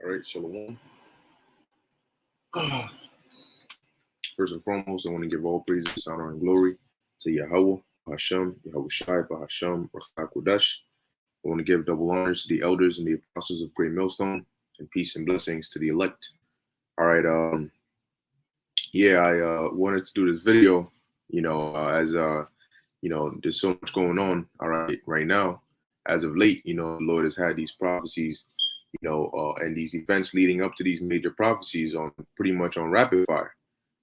All right, shalom. First and foremost, I want to give all praises, honor, and glory to Yahweh, Hashem, Yahweh Shai, Bahashem, Kodash. I want to give double honors to the elders and the apostles of Great Millstone, and peace and blessings to the elect. All right, I wanted to do this video, as there's so much going on, all right now. As of late, the Lord has had these prophecies, and these events leading up to these major prophecies on pretty much on rapid fire.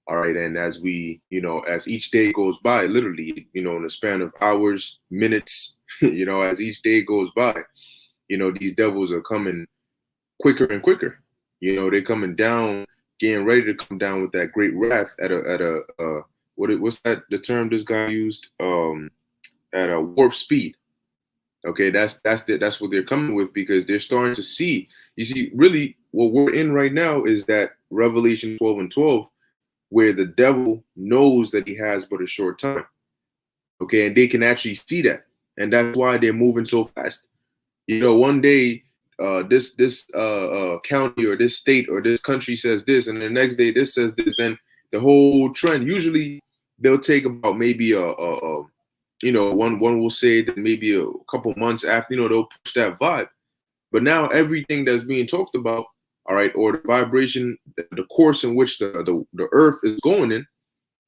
All right. And as we, as each day goes by, literally, in the span of hours, minutes, as each day goes by, these devils are coming quicker and quicker. They're coming down, getting ready to come down with that great wrath what's that the term this guy used? At a warp speed. Okay, that's what they're coming with, because they're starting to see. You see, really, what we're in right now is that Revelation 12:12, where the devil knows that he has but a short time. Okay, and they can actually see that, and that's why they're moving so fast. One day, this county or this state or this country says this, and the next day this says this. Then the whole trend. Usually, they'll take about maybe one will say that maybe a couple months after, they'll push that vibe. But now everything that's being talked about, all right, or the vibration, the course in which the earth is going in,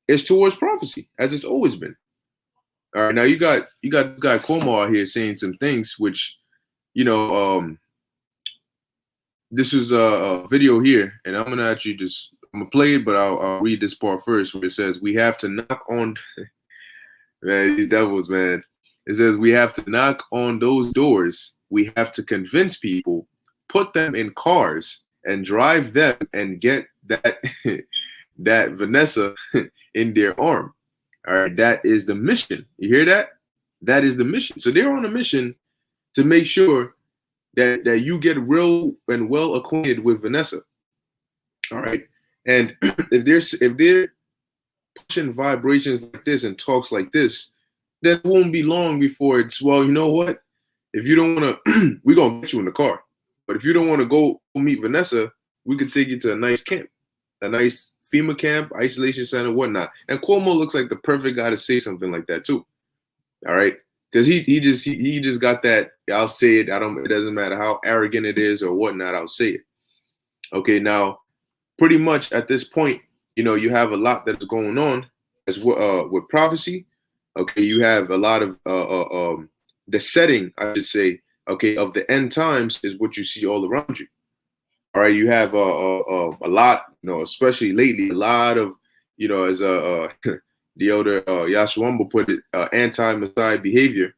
is towards prophecy, as it's always been. All right, now you got this guy Cuomo out here saying some things which, this is a video here, and I'm gonna play it, but I'll read this part first, where it says, "We have to knock on." Man, these devils, man. It says we have to knock on those doors. We have to convince people, put them in cars, and drive them and get that that Vanessa in their arm. All right, that is the mission. You hear that? That is the mission. So they're on a mission to make sure that you get real and well acquainted with Vanessa. All right, and if they're pushing vibrations like this and talks like this, then it won't be long before it's, well, you know what? If you don't want to, we're going to get you in the car. But if you don't want to go meet Vanessa, we could take you to a nice camp, a nice FEMA camp, isolation center, whatnot. And Cuomo looks like the perfect guy to say something like that too. All right. Because he just got that, I'll say it. It doesn't matter how arrogant it is or whatnot, I'll say it. Okay. Now, pretty much at this point, you have a lot that's going on as with prophecy. Okay, you have a lot of the setting, I should say, okay, of the end times is what you see all around you. All right, you have a lot, especially lately, a lot of, as the elder Yashuamba put it, anti-Messiah behavior.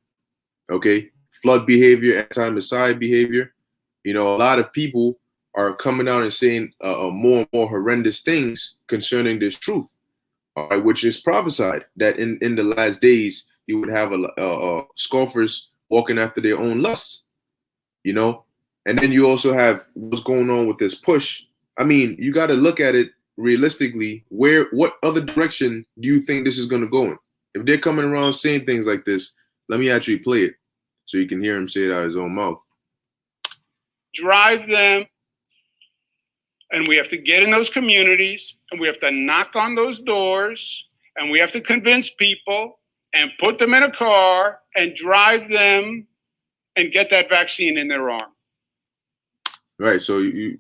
Okay, flood behavior, anti-Messiah behavior. A lot of people are coming out and saying more and more horrendous things concerning this truth, which is prophesied, that in the last days you would have scoffers walking after their own lusts, and then you also have what's going on with this push. I mean, you got to look at it realistically. What other direction do you think this is going to go in? If they're coming around saying things like this, let me actually play it so you can hear him say it out of his own mouth. Drive them. And we have to get in those communities, and we have to knock on those doors, and we have to convince people and put them in a car and drive them and get that vaccine in their arm. Right. So you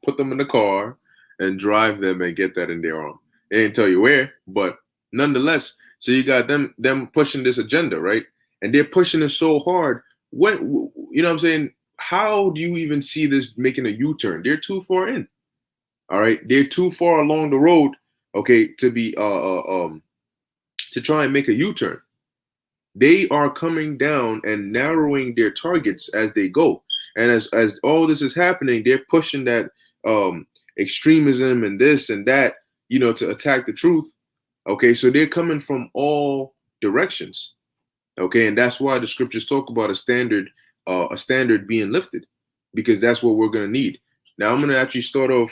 put them in the car and drive them and get that in their arm. They didn't tell you where, but nonetheless, so you got them pushing this agenda, right? And they're pushing it so hard. What I'm saying? How do you even see this making a U-turn? They're too far in. All right, they're too far along the road, okay, to be to try and make a U-turn. They are coming down and narrowing their targets as they go, and as all this is happening, they're pushing that extremism and this and that, to attack the truth. Okay, so they're coming from all directions. Okay, and that's why the scriptures talk about a standard being lifted, because that's what we're gonna need. Now I'm gonna actually start off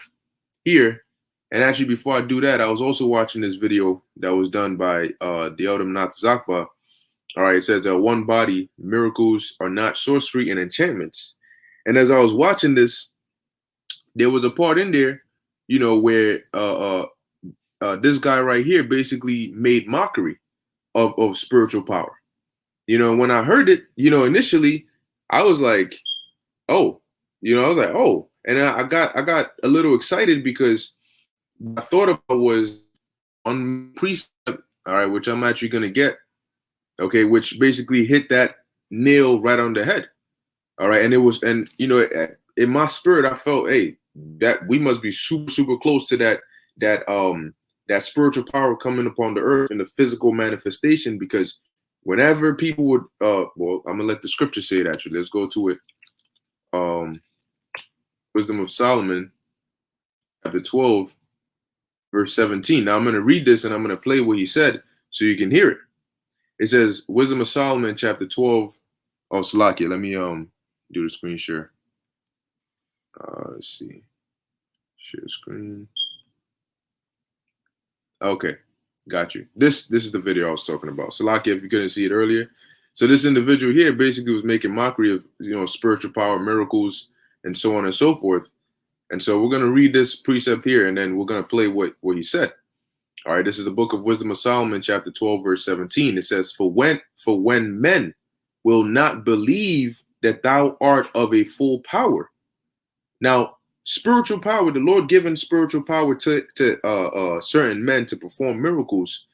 here, and actually before I do that, I was also watching this video that was done by the elder Natzakba. All right, it says that one body, miracles are not sorcery and enchantments. And as I was watching this, there was a part in there, you know, where this guy right here basically made mockery of spiritual power. You know, when I heard it, you know, initially I was like, oh, you know, I was like, oh, and I got a little excited because I thought about was on precept, all right, which I'm actually gonna get, okay, which basically hit that nail right on the head, all right, and it was, and you know, in my spirit, I felt, hey, that we must be super close to that spiritual power coming upon the earth in the physical manifestation, because whenever people would, well, I'm gonna let the scripture say it. Actually, let's go to it. Wisdom of Solomon, chapter 12. Verse 17. Now I'm going to read this and I'm going to play what he said so you can hear it. It says, Wisdom of Solomon, chapter 12. Oh, Salakia, let me do the screen share. Let's see. Share screen. Okay, got you. This is the video I was talking about. Salakia, if you couldn't see it earlier. So this individual here basically was making mockery of, you know, spiritual power, miracles, and so on and so forth. And so we're going to read this precept here, and then we're going to play what he said. All right, this is the book of Wisdom of Solomon, chapter 12, verse 17. It says, For when men will not believe that thou art of a full power. Now, spiritual power, the Lord given spiritual power to certain men to perform miracles.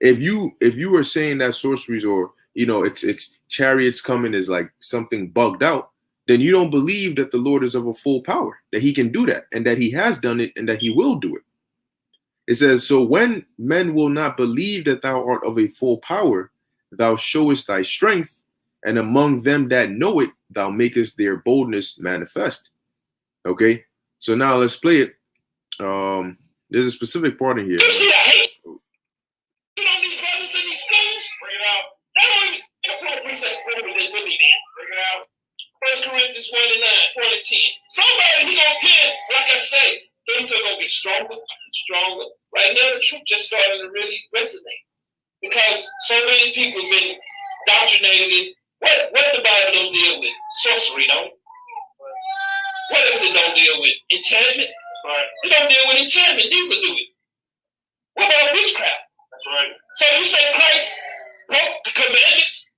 If you were saying that sorceries, or, you know, it's chariots coming is like something bugged out, then you don't believe that the Lord is of a full power, that he can do that, and that he has done it, and that he will do it. It says, so when men will not believe that thou art of a full power, thou showest thy strength, and among them that know it, thou makest their boldness manifest. Okay, so now let's play it. There's a specific part in here. You see the hate on these brothers in these schools? Bring it out. They don't even precept they really then. Bring it out. 1 Corinthians 1 and 9, 1 and 10. Somebody he gonna get, like I say, things are gonna get stronger and stronger. Right now, the truth just starting to really resonate because so many people have been indoctrinated. What the Bible don't deal with? Sorcery, don't. What does it don't deal with? Enchantment. Right. It don't deal with enchantment. These will do it. What about witchcraft? That's right. So you say Christ broke the commandments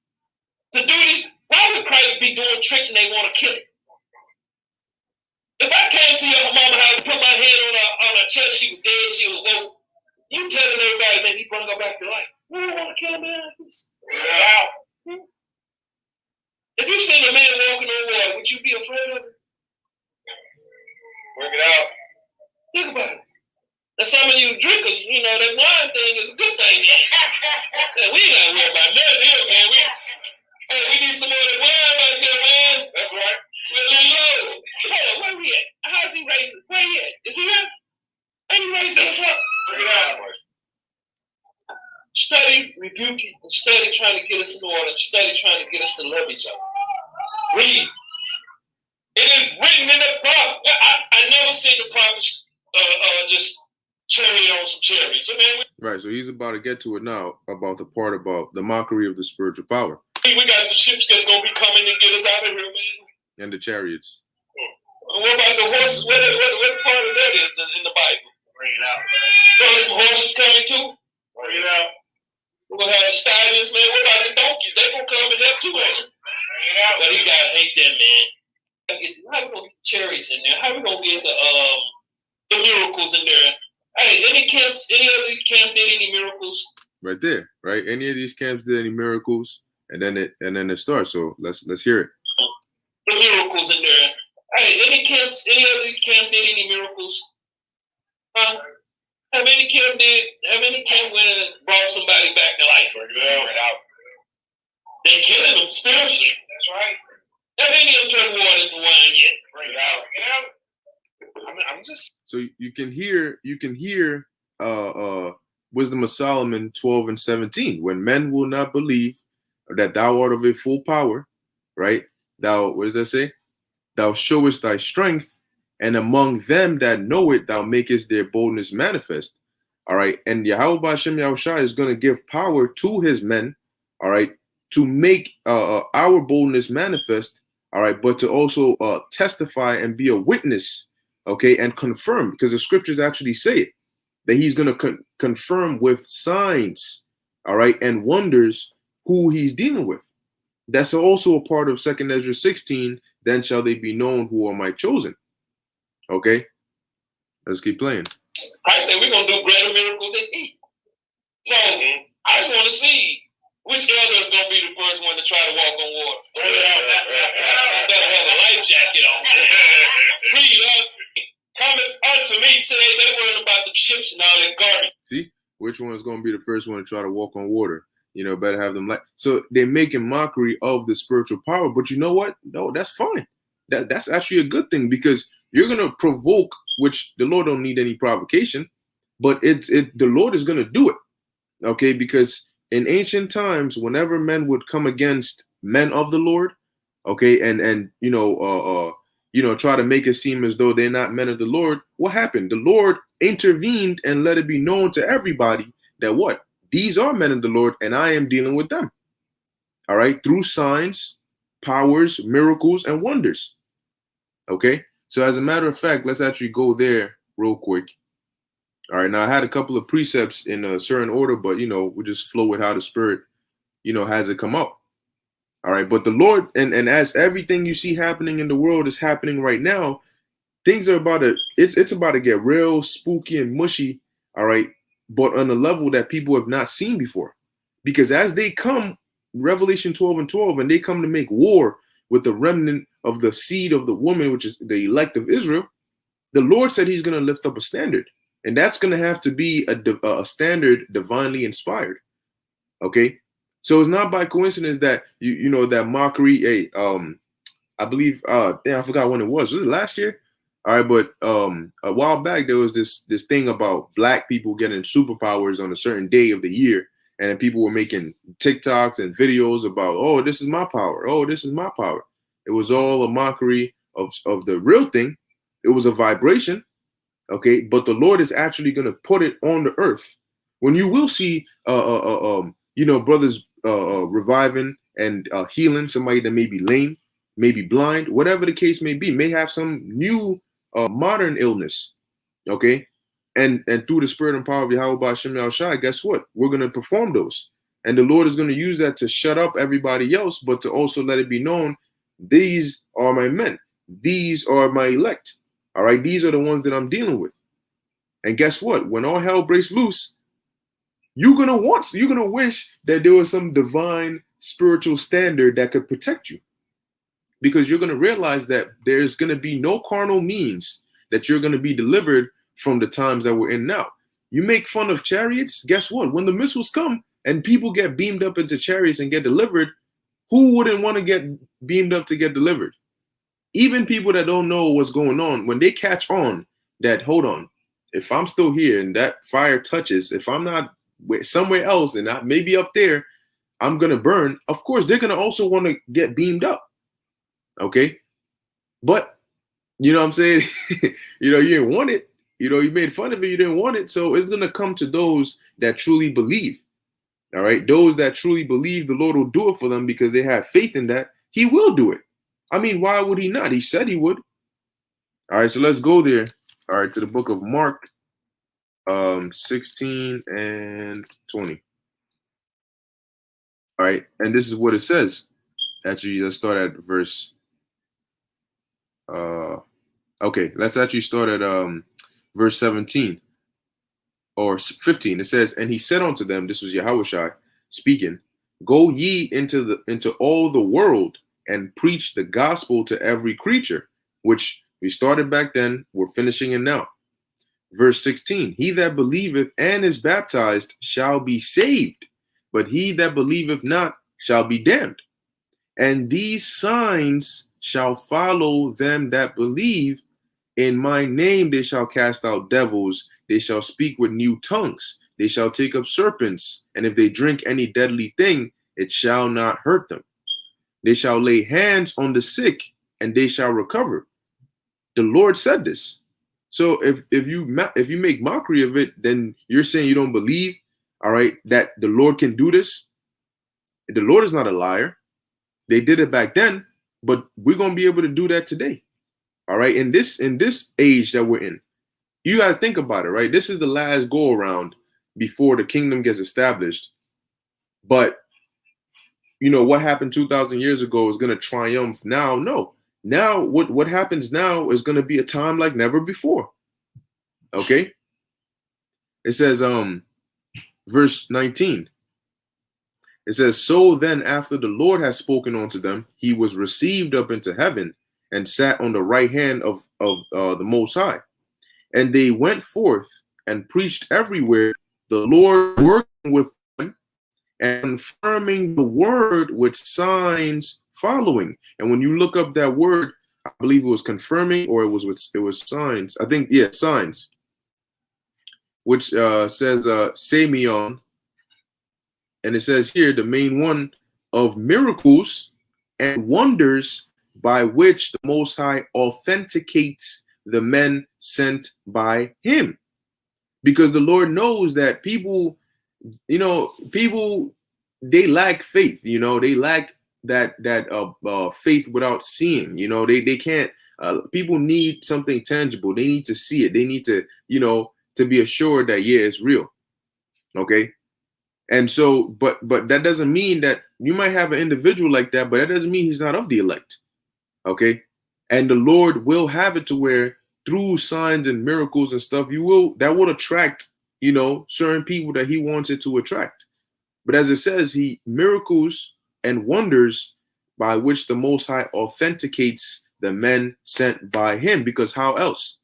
to do these? Why would Christ be doing tricks and they want to kill him? If I came to your mama house and put my hand on her chest, she was dead, she was woke. You telling everybody, man, he's gonna go back to life. You don't want to kill a man like this. Yeah. If you seen a man walking on water, would you be afraid of him? Work it out. Think about it. And some of you drinkers, you know, that wine thing is a good thing. Man, we ain't gotta worry about nothing here, man. We need some more of that wine back there, man. That's right. We're a little low. Hold on, where we at? How's he raising? Where he at? Is he there? Ain't he raising us up? Bring it out. Study rebuking and study trying to get us in order. Study trying to get us to love each other. Read. It is written in the prophet. I never seen the prophets just cherry on some cherries. Right, so he's about to get to it now, about the part about the mockery of the spiritual power. We got the ships that's gonna be coming to get us out of here, man. And the chariots. What about the horses? What part of that is in the Bible? Bring it out. So there's some horses coming too? Bring it out. We're gonna have the stallions, man. What about the donkeys? They gonna come and help too, ain't they? Bring it out. But he gotta hate them, man. How we gonna get cherries in there? How we gonna get the miracles in there? Hey, any other camp did any miracles? Right there, right? Any of these camps did any miracles, and then it starts. So let's hear it. The miracles in there. Hey, any other camp did any miracles? Huh? Have any camp went and brought somebody back to life? Bring it out. They killing them spiritually. That's right. Have any of them turned water into wine yet? Bring it out. Bring it out. I'm just. So you can hear Wisdom of Solomon 12 and 17. When men will not believe that thou art of a full power, right? Thou, what does that say? Thou showest thy strength, and among them that know it, thou makest their boldness manifest. All right. And Yahweh B'Shem Yahushua is going to give power to his men, all right, to make our boldness manifest, all right, but to also testify and be a witness, okay, and confirm, because the scriptures actually say it, that he's going to confirm with signs, all right, and wonders who he's dealing with. That's also a part of 2nd Ezra 16. Then shall they be known who are my chosen. Okay, let's keep playing. I said we're gonna do greater miracles than he. So I just want to see which elder is gonna be the first one to try to walk on water. Better have a life jacket on. Read coming unto me today. They worrying about the ships and all that garbage. See, which one is going to be the first one to try to walk on water? You know, better have them like. So they're making mockery of the spiritual power. But you know what? No, that's fine. That's actually a good thing, because you're going to provoke, which the Lord don't need any provocation, but the Lord is going to do it. Okay, because in ancient times, whenever men would come against men of the Lord, okay, and try to make it seem as though they're not men of the Lord, what happened? The Lord intervened and let it be known to everybody that what? These are men of the Lord, and I am dealing with them. All right, through signs, powers, miracles, and wonders. Okay, so as a matter of fact, let's actually go there real quick. All right, now I had a couple of precepts in a certain order, but we just flow with how the Spirit, has it come up. All right, but the Lord, and as everything you see happening in the world is happening right now, things are about to, it's about to get real spooky and mushy. All right, but on a level that people have not seen before, because as they come, Revelation 12:12, and they come to make war with the remnant of the seed of the woman, which is the elect of Israel, the Lord said he's going to lift up a standard, and that's going to have to be a standard divinely inspired. Okay, so it's not by coincidence that that mockery. Hey, I believe I forgot when it was. Was it last year? All right, but a while back there was this thing about black people getting superpowers on a certain day of the year, and then people were making TikToks and videos about, oh, this is my power. Oh, this is my power. It was all a mockery of the real thing. It was a vibration, okay? But the Lord is actually going to put it on the earth. When you will see, brothers reviving and healing somebody that may be lame, may be blind, whatever the case may have some new modern illness, okay? And through the spirit and power of Yahweh B'Shem Yahushua, guess what? We're going to perform those. And the Lord is going to use that to shut up everybody else, but to also let it be known, these are my men. These are my elect. All right, these are the ones that I'm dealing with. And guess what? When all hell breaks loose, you're going to wish that there was some divine spiritual standard that could protect you. Because you're going to realize that there's going to be no carnal means that you're going to be delivered from the times that we're in now. You make fun of chariots, guess what? When the missiles come and people get beamed up into chariots and get delivered, who wouldn't want to get beamed up to get delivered? Even people that don't know what's going on, when they catch on that, hold on, if I'm still here and that fire touches, if I'm not somewhere else and I maybe up there, I'm going to burn. Of course, they're going to also want to get beamed up. Okay. But, you know what I'm saying? You didn't want it. You made fun of it. You didn't want it. So it's going to come to those that truly believe. All right. Those that truly believe the Lord will do it for them because they have faith in that. He will do it. I mean, why would he not? He said he would. All right. So let's go there. All right. To the book of Mark 16 and 20. All right. And this is what it says. Actually, let's start at verse. Okay. Let's actually start at verse 17 or 15. It says, and he said unto them, this was Yahushua speaking, go ye into all the world and preach the gospel to every creature, which we started back then. We're finishing it now. Verse 16, he that believeth and is baptized shall be saved, but he that believeth not shall be damned. And these signs shall follow them that believe. In my name they shall cast out devils. They shall speak with new tongues. They shall take up serpents. And if they drink any deadly thing, it shall not hurt them. They shall lay hands on the sick, and they shall recover. The Lord said this. So if you make mockery of it, then you're saying you don't believe, all right, that the Lord can do this. The Lord is not a liar. They did it back then, but we're going to be able to do that today. All right. In this age that we're in, you got to think about it, right? This is the last go around before the kingdom gets established. But you know what happened 2,000 years ago is going to triumph now. No, now what happens now is going to be a time like never before. Okay. It says, verse 19. It says, so then after the Lord has spoken unto them, he was received up into heaven and sat on the right hand of the Most High. And they went forth and preached everywhere, the Lord working with them and confirming the word with signs following. And when you look up that word, I believe it was confirming, or it was signs. I think, yeah, signs, which says Samion. And it says here, the main one of miracles and wonders by which the Most High authenticates the men sent by him. Because the Lord knows that people, they lack faith. They lack that faith without seeing. They can't. People need something tangible. They need to see it. They need to, to be assured that, yeah, it's real. Okay. And so, but that doesn't mean that you might have an individual like that, but that doesn't mean he's not of the elect. Okay. And the Lord will have it to where through signs and miracles and stuff, that will attract, certain people that he wants it to attract. But as it says, miracles and wonders by which the Most High authenticates the men sent by him. Because how else?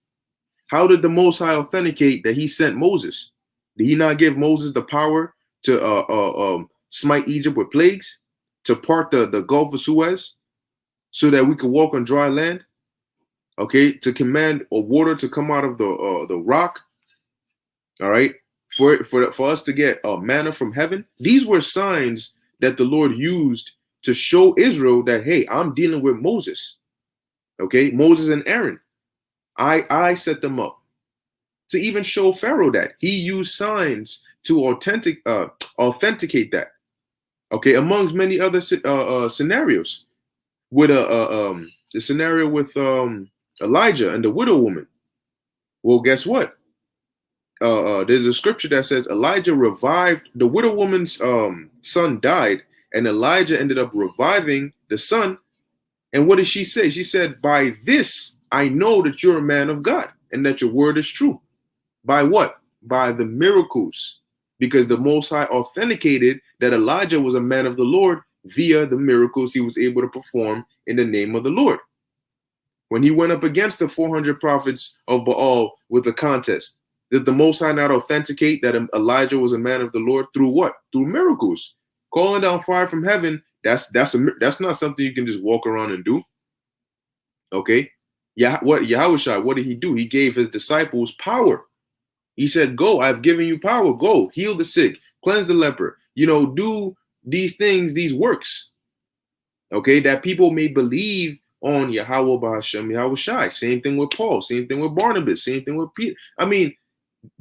How did the Most High authenticate that he sent Moses? Did he not give Moses the power to smite Egypt with plagues, to part the Gulf of Suez so that we could walk on dry land? Okay, to command water to come out of the rock. All right, for us to get manna from heaven. These were signs that the Lord used to show Israel that, hey, I'm dealing with Moses. Okay, Moses and Aaron. I set them up. To even show Pharaoh that he used signs to authenticate that. Okay, amongst many other scenarios. With the scenario with Elijah and the widow woman. Well, guess what? There's a scripture that says Elijah revived the widow woman's son died, and Elijah ended up reviving the son. And what did she say? She said, by this I know that you're a man of God and that your word is true. By what? By the miracles. Because the Most High authenticated that Elijah was a man of the Lord via the miracles he was able to perform in the name of the Lord. When he went up against the 400 prophets of Baal with the contest, did the Most High not authenticate that Elijah was a man of the Lord through what? Through miracles. Calling down fire from heaven, that's not something you can just walk around and do. Okay? Yahushua, what did he do? He gave his disciples power. He said, go, I've given you power. Go, heal the sick, cleanse the leper. Do these things, these works. Okay, that people may believe on Yahweh B'Hashem Yahushai. Same thing with Paul, same thing with Barnabas, same thing with Peter. I mean,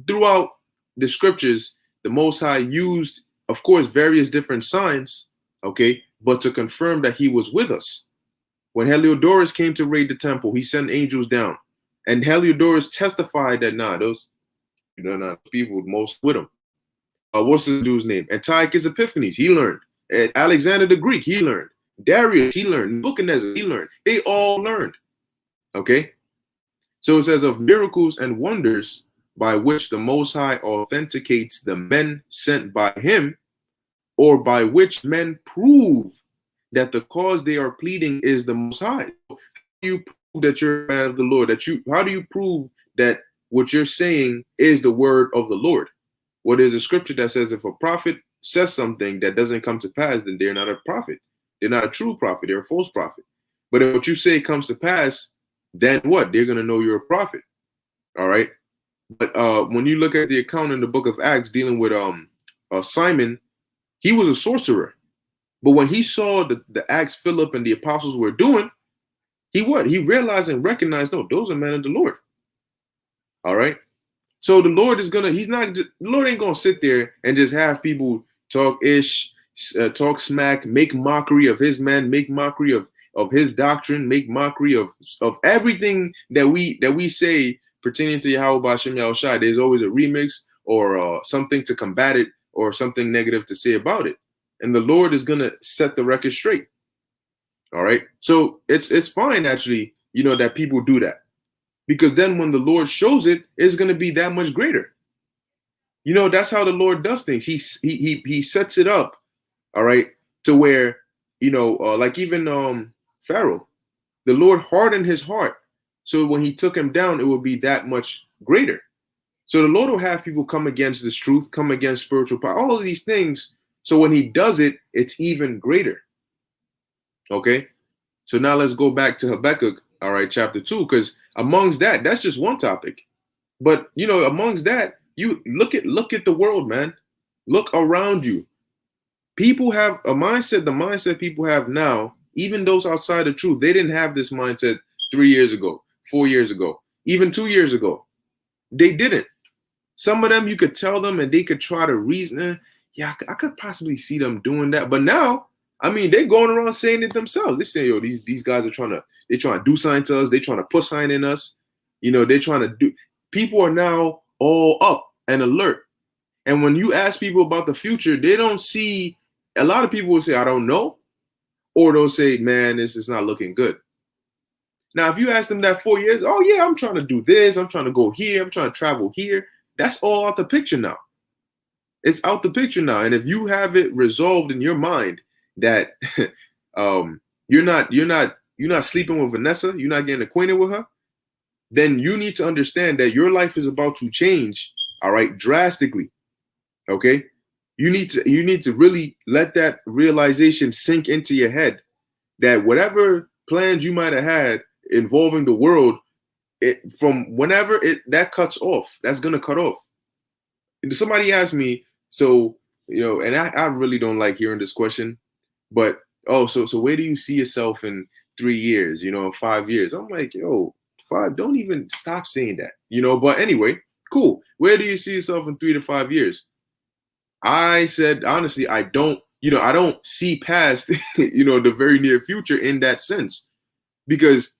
throughout the scriptures, the Most High used, of course, various different signs, okay, but to confirm that he was with us. When Heliodorus came to raid the temple, he sent angels down. And Heliodorus testified that, those not people most with him. What's the dude's name? Antiochus Epiphanes, he learned. And Alexander the Greek, he learned. Darius, he learned. Nebuchadnezzar, he learned. They all learned. Okay? So it says of miracles and wonders by which the Most High authenticates the men sent by him, or by which men prove that the cause they are pleading is the Most High. How do you prove that you're a man of the Lord? How do you prove that what you're saying is the word of the Lord? Well, there's a scripture that says if a prophet says something that doesn't come to pass, then they're not a prophet. They're not a true prophet. They're a false prophet. But if what you say comes to pass, then what? They're going to know you're a prophet. All right. But when you look at the account in the book of Acts dealing with Simon, he was a sorcerer. But when he saw the Acts Philip and the apostles were doing, he realized and recognized, no, those are men of the Lord. All right. So the Lord the Lord ain't going to sit there and just have people talk smack, make mockery of his men, make mockery of of his doctrine, make mockery of everything that we say pertaining to Yahweh Hashem Yahushua. There's always a remix or something to combat it or something negative to say about it. And the Lord is gonna set the record straight. All right. So it's fine actually, that people do that. Because then when the Lord shows it, it's gonna be that much greater. That's how the Lord does things. He sets it up, all right, to where, like even Pharaoh, the Lord hardened his heart. So when he took him down, it would be that much greater. So the Lord will have people come against this truth, come against spiritual power, all of these things. So when he does it, it's even greater. Okay. So now let's go back to Habakkuk, all right, chapter 2, because amongst that's just one topic. But, amongst that, you look at the world, man. Look around you. People have a mindset, the mindset people have now, even those outside the truth, they didn't have this mindset 3 years ago, 4 years ago, even 2 years ago. They didn't. Some of them, you could tell them and they could try to reason, yeah, I could possibly see them doing that. But now, I mean, they're going around saying it themselves. They say, yo, these guys are trying to do something to us. They're trying to put something in us. They're trying to do. People are now all up and alert. And when you ask people about the future, they don't see. A lot of people will say, I don't know. Or they'll say, man, this is not looking good. Now, if you ask them that 4 years, oh, yeah, I'm trying to do this. I'm trying to go here. I'm trying to travel here. That's all out the picture now. It's out the picture now. And if you have it resolved in your mind that you're not sleeping with Vanessa, you're not getting acquainted with her, then you need to understand that your life is about to change, all right, drastically. Okay? You need to really let that realization sink into your head that whatever plans you might have had involving the world, from whenever that cuts off, that's gonna cut off. Somebody asked me, so and I really don't like hearing this question, but so where do you see yourself in 3 years, 5 years? I'm like, yo, 5, don't even stop saying that, but anyway, cool. Where do you see yourself in 3 to 5 years? I said, honestly, I don't see past, the very near future in that sense, because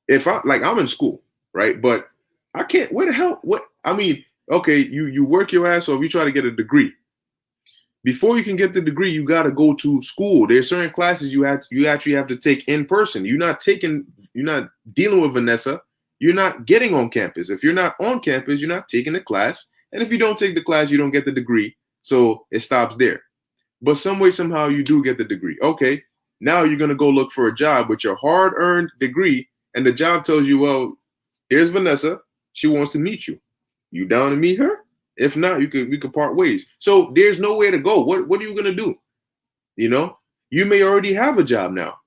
if I'm in school, right? But I can't, where the hell, okay, you work your ass off, you try to get a degree. Before you can get the degree, you got to go to school. There's certain classes you actually have to take in person. You're not dealing with Vanessa. You're not getting on campus. If you're not on campus, you're not taking the class. And if you don't take the class, you don't get the degree. So it stops there. But some way, somehow, you do get the degree. Okay, now you're going to go look for a job with your hard-earned degree, and the job tells you, well, here's Vanessa. She wants to meet you. You down to meet her? If not, we could part ways. So there's nowhere to go. What are you going to do? You may already have a job now.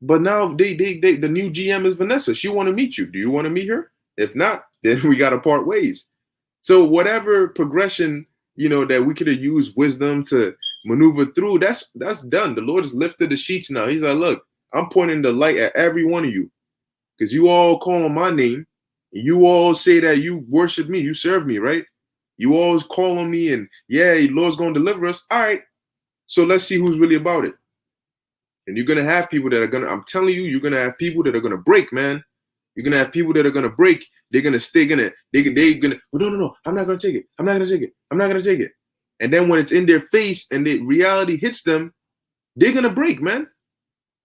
But now the new GM is Vanessa. She want to meet you. Do you want to meet her? If not, then we got to part ways. So whatever progression, that we could have used wisdom to maneuver through, that's done. The Lord has lifted the sheets now. He's like, look, I'm pointing the light at every one of you because you all call on my name. You all say that you worship me, you serve me, right? You always call on me and yeah, the Lord's going to deliver us. All right. So let's see who's really about it. And you're going to have people that are I'm telling you, you're going to have people that are going to break, man. You're going to have people that are going to break. They're going to stay in it. They're going to, no, I'm not going to take it. I'm not going to take it. I'm not going to take it. And then when it's in their face and the reality hits them, they're going to break, man.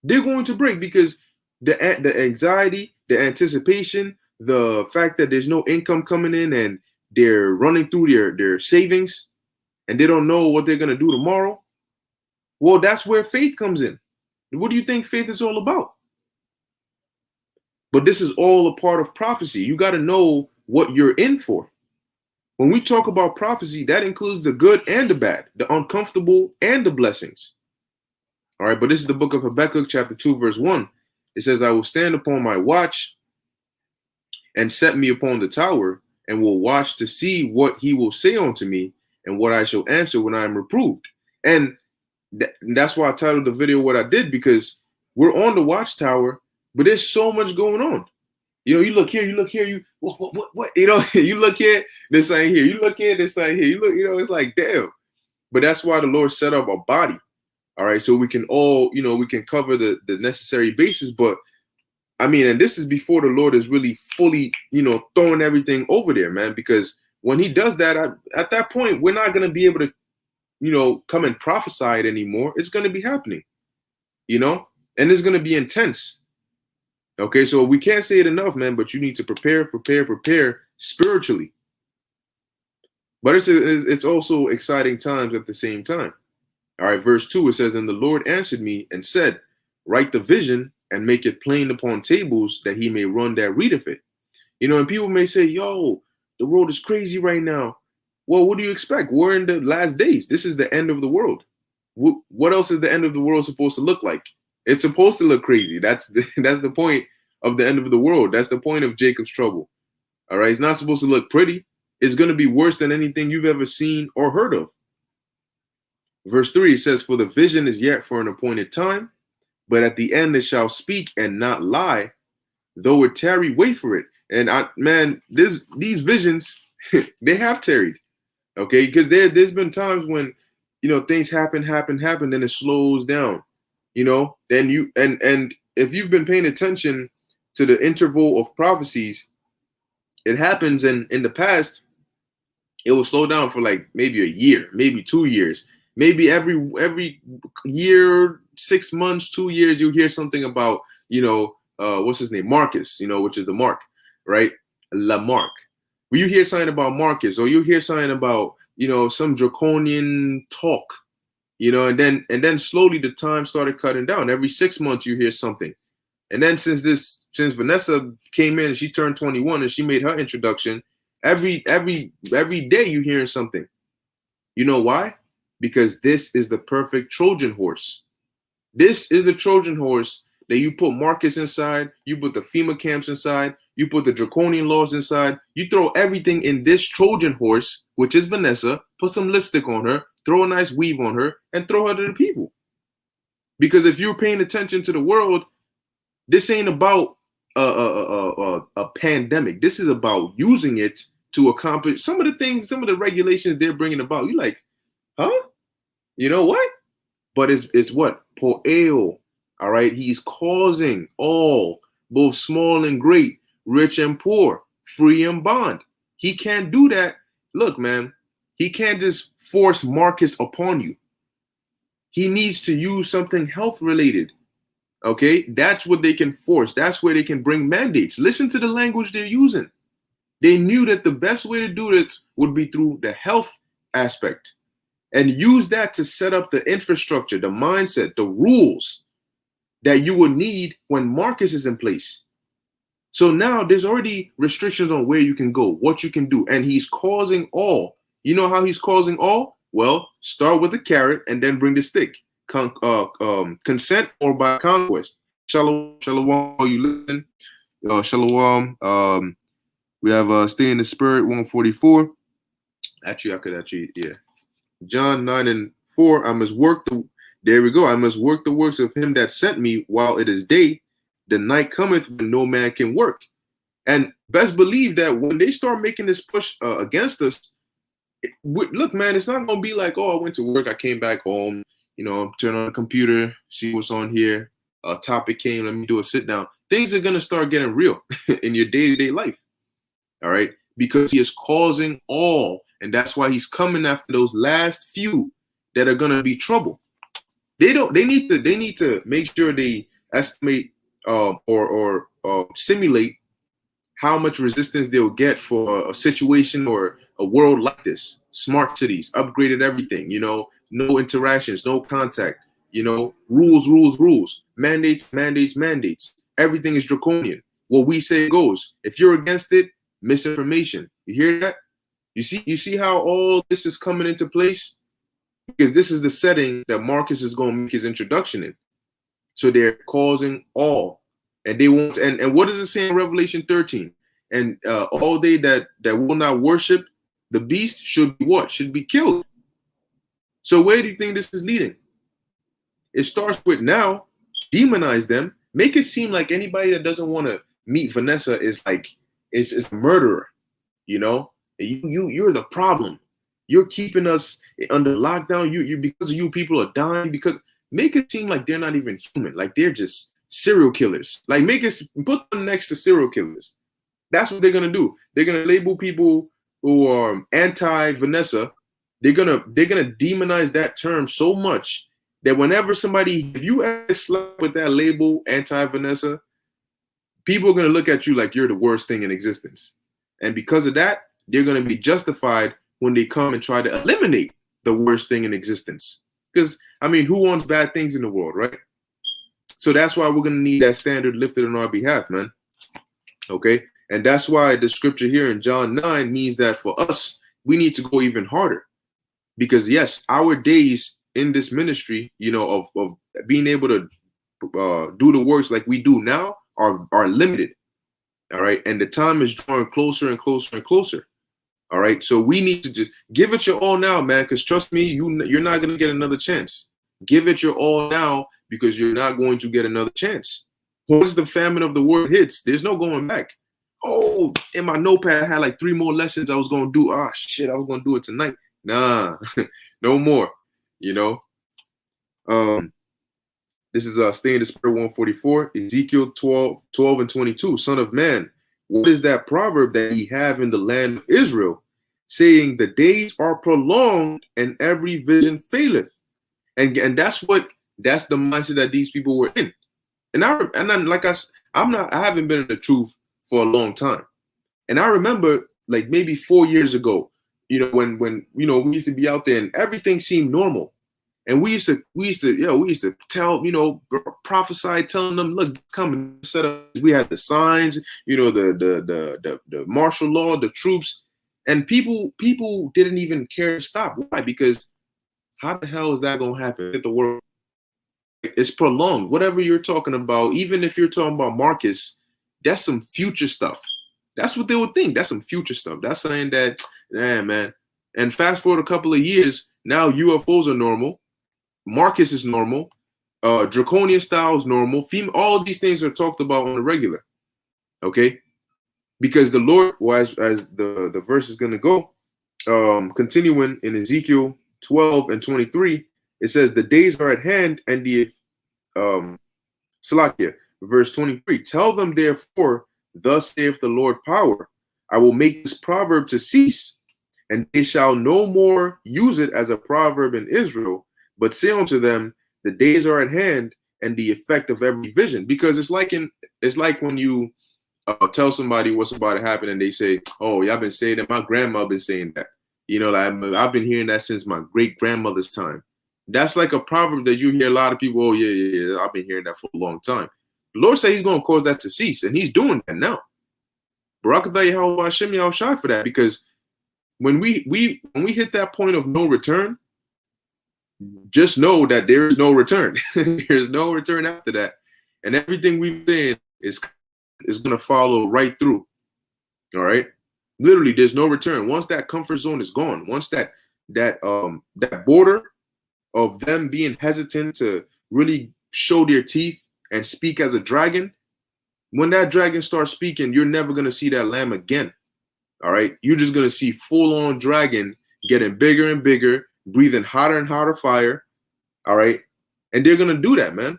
They're going to break because the anxiety, the anticipation, the fact that there's no income coming in and they're running through their savings and they don't know what they're going to do tomorrow. Well, that's where faith comes in. What do you think faith is all about? But this is all a part of prophecy. You got to know what you're in for. When we talk about prophecy, that includes the good and the bad, the uncomfortable and the blessings. All right, but this is the book of Habakkuk, chapter 2, verse 1. It says, I will stand upon my watch and set me upon the tower and will watch to see what he will say unto me and what I shall answer when I am reproved. And that's why I titled the video what I did, because we're on the watchtower, but there's so much going on. You look here, what? You look here, this ain't here. You look here, this ain't here. You look, it's like, damn. But that's why the Lord set up a body. All right, so we can all, we can cover the necessary bases. But I mean, and this is before the Lord is really fully, throwing everything over there, man. Because when He does that, at that point, we're not gonna be able to, come and prophesy it anymore. It's gonna be happening, and it's gonna be intense. Okay, so we can't say it enough, man. But you need to prepare spiritually. But it's also exciting times at the same time. All right, verse 2, it says, "And the Lord answered me and said, Write the vision and make it plain upon tables, that he may run that readeth it." And people may say, yo, the world is crazy right now. Well, what do you expect? We're in the last days. This is the end of the world. What else is the end of the world supposed to look like? It's supposed to look crazy. That's the point of the end of the world. That's the point of Jacob's trouble. All right, it's not supposed to look pretty. It's going to be worse than anything you've ever seen or heard of. Verse 3, it says, "For the vision is yet for an appointed time, but at the end it shall speak and not lie. Though it tarry, wait for it." And these visions, they have tarried. Okay, because there's been times when, things happen, then it slows down. Then you and if you've been paying attention to the interval of prophecies, it happens in the past, it will slow down for like maybe a year, maybe 2 years. Maybe every year, 6 months, 2 years, you hear something about, what's his name? Marcus, which is the mark, right? Lamarck. When you hear something about Marcus, or you hear something about, some draconian talk, and then slowly the time started cutting down. Every 6 months you hear something. And then since Vanessa came in and she turned 21 and she made her introduction, every day you hearing something. You know why? Because this is the perfect Trojan horse. This is the Trojan horse that you put Marcus inside, you put the FEMA camps inside, you put the draconian laws inside, you throw everything in this Trojan horse, which is Vanessa, put some lipstick on her, throw a nice weave on her, and throw her to the people. Because if you're paying attention to the world, this ain't about a pandemic. This is about using it to accomplish some of the things, some of the regulations they're bringing about. You're like, huh? You know what? But it's what? Poeo. All right. He's causing all, both small and great, rich and poor, free and bond. He can't do that. Look, man, he can't just force Marcus upon you. He needs to use something health related. Okay. That's what they can force. That's where they can bring mandates. Listen to the language they're using. They knew that the best way to do this would be through the health aspect. And use that to set up the infrastructure, the mindset, the rules that you will need when Marcus is in place. So now there's already restrictions on where you can go, what you can do. And he's causing all. You know how he's causing all? Well, start with the carrot and then bring the stick. Consent or by conquest. Shalom, are you listening? Shalom. We have Stay in the Spirit, 144. Yeah. John 9:4, I must work there we go. I must work the works of him that sent me while it is day. The night cometh when no man can work. And best believe that when they start making this push against us, look, man, it's not going to be like, oh, I went to work, I came back home, turn on the computer, see what's on here. A topic came, let me do a sit down. Things are going to start getting real in your day-to-day life. All right. Because he is causing all. And that's why he's coming after those last few that are gonna be trouble. They need to make sure they estimate or simulate how much resistance they'll get for a situation or a world like this. Smart cities, upgraded everything, no interactions, no contact, rules, mandates. Everything is draconian. What we say goes. If you're against it, misinformation. You hear that? You see how all this is coming into place? Because this is the setting that Marcus is going to make his introduction in. So they're causing all. And they want, and what does it say in Revelation 13? And all they that will not worship the beast should be what? Should be killed. So where do you think this is leading? It starts with now, demonize them, make it seem like anybody that doesn't want to meet Vanessa is like, is a murderer, You're the problem. You're keeping us under lockdown. You because of you, people are dying. Because make it seem like they're not even human, like they're just serial killers. Like put them next to serial killers. That's what they're gonna do. They're gonna label people who are anti-Vanessa. They're gonna demonize that term so much that whenever if you ever slept with that label anti-Vanessa, people are gonna look at you like you're the worst thing in existence. And because of that, they're gonna be justified when they come and try to eliminate the worst thing in existence. Because I mean, who wants bad things in the world, right? So that's why we're gonna need that standard lifted on our behalf, man. Okay. And that's why the scripture here in John 9 means that for us, we need to go even harder. Because yes, our days in this ministry, of being able to do the works like we do now are limited. All right. And the time is drawing closer and closer and closer. All right. So we need to just give it your all now, man. Because trust me, you're not going to get another chance. Give it your all now, because you're not going to get another chance. Once the famine of the word hits, there's no going back. Oh, in my notepad, I had like 3 more lessons I was going to do. Ah, shit, I was going to do it tonight. Nah, no more, This is Stay in the Spirit 144, Ezekiel 12 and 22. Son of man, what is that proverb that ye have in the land of Israel, saying the days are prolonged and every vision faileth? And that's the mindset that these people were in. And I haven't been in the truth for a long time. And I remember like maybe 4 years ago, when we used to be out there and everything seemed normal. And we used to tell, prophesy, telling them, look, come and set up. We had the signs, the martial law, the troops, and people didn't even care to stop. Why? Because how the hell is that going to happen in the world? It's prolonged. Whatever you're talking about, even if you're talking about Marcus, that's some future stuff. That's what they would think. That's some future stuff. That's saying that, man. And fast forward a couple of years, now UFOs are normal. Marcus is normal. Draconian style is normal. All these things are talked about on the regular. Okay? Because the Lord, as the verse is going to go, continuing in Ezekiel 12 and 23, it says, the days are at hand, and the Salakia, verse 23, tell them therefore, thus saith the Lord power, I will make this proverb to cease, and they shall no more use it as a proverb in Israel, but say unto them, the days are at hand, and the effect of every vision. Because it's like when you tell somebody what's about to happen, and they say, oh, y'all been saying that. My grandma been saying that. I've been hearing that since my great grandmother's time. That's like a proverb that you hear a lot of people. Oh yeah. I've been hearing that for a long time. The Lord said He's going to cause that to cease, and He's doing that now. Barakatah Yahweh Hashem Yahushai for that, because when we hit that point of no return, just know that there is no return. There's no return after that, and everything we've said is going to follow right through. All right, literally, there's no return. Once that comfort zone is gone, once that border of them being hesitant to really show their teeth and speak as a dragon, when that dragon starts speaking, you're never going to see that lamb again. All right. You're just going to see full on dragon getting bigger and bigger, breathing hotter and hotter fire. All right. And they're going to do that, man,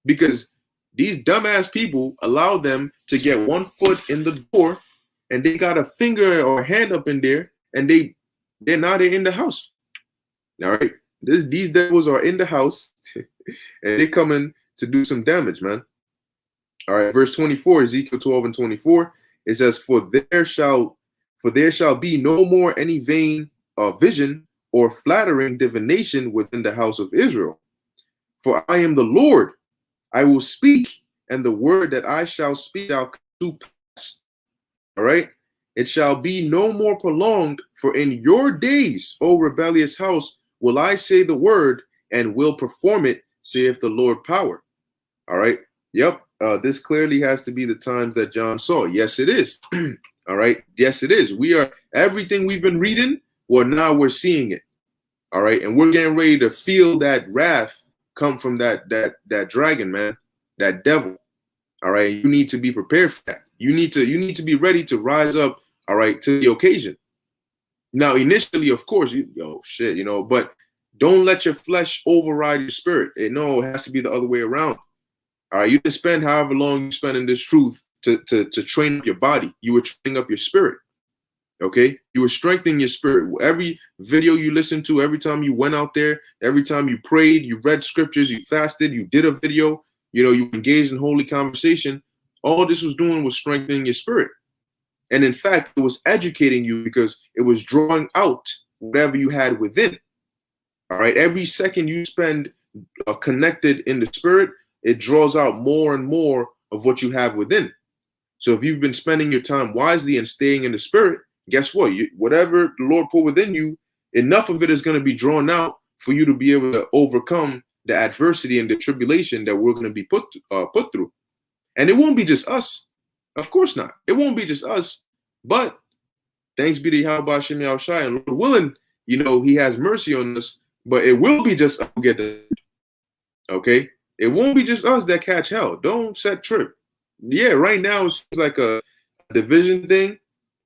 because these dumbass people allow them to get 1 foot in the door, and they got a finger or a hand up in there, and they're now in the house. All right. These devils are in the house, and they're coming to do some damage, man. All right, verse 24, Ezekiel 12 and 24, it says, For there shall be no more any vain vision or flattering divination within the house of Israel. For I am the Lord, I will speak, and the word that I shall speak shall come to pass. All right, it shall be no more prolonged, for in your days, O rebellious house, will I say the word and will perform it, saith the Lord power. All right. Yep. This clearly has to be the times that John saw. Yes, it is. All right. Yes, it is. Everything we've been reading, well, now we're seeing it. All right. And we're getting ready to feel that wrath come from that dragon, man, that devil. All right. You need to be prepared for that. You need to be ready to rise up, all right, to the occasion. Now, initially, of course, but Don't let your flesh override your spirit. No, it has to be the other way around. All right, you can spend however long you spend in this truth to train up your body. You were training up your spirit. Okay, you were strengthening your spirit. Every video you listened to, every time you went out there, every time you prayed, you read scriptures, you fasted, you did a video, you engaged in holy conversation. All this was doing was strengthening your spirit. And in fact, it was educating you because it was drawing out whatever you had within. All right, every second you spend connected in the spirit, it draws out more and more of what you have within. So if you've been spending your time wisely and staying in the spirit, guess what? Whatever the Lord put within you, enough of it is going to be drawn out for you to be able to overcome the adversity and the tribulation that we're going to be put through. And it won't be just us. Of course not. It won't be just us. But thanks be to Yahweh Shem Yahushai, and Lord willing, he has mercy on us. But it will be just us who get the okay? It won't be just us that catch hell. Don't set trip. Yeah, right now it seems like a division thing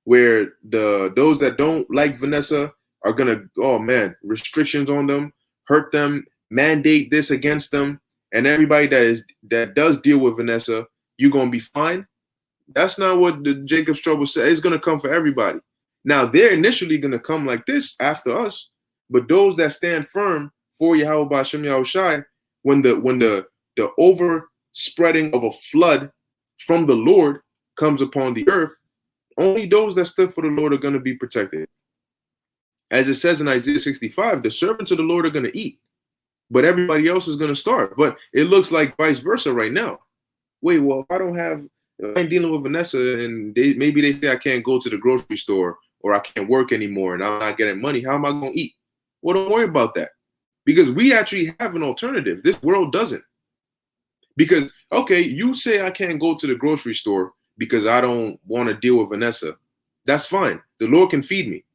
where those that don't like Vanessa are gonna, oh man, restrictions on them, hurt them, mandate this against them, and everybody that does deal with Vanessa, you're gonna be fine. That's not what the Jacob's Trouble said. It's gonna come for everybody. Now they're initially gonna come like this after us, but those that stand firm for Yahweh B'Shem Yahushai, when the overspreading of a flood from the Lord comes upon the earth, only those that stood for the Lord are going to be protected. As it says in Isaiah 65, the servants of the Lord are going to eat, but everybody else is going to starve. But it looks like vice versa right now. Wait, well, if I'm dealing with Vanessa and maybe they say I can't go to the grocery store or I can't work anymore and I'm not getting money, how am I going to eat? Well, don't worry about that, because we actually have an alternative. This world doesn't. Because, okay, you say I can't go to the grocery store because I don't want to deal with Vanessa. That's fine. The Lord can feed me,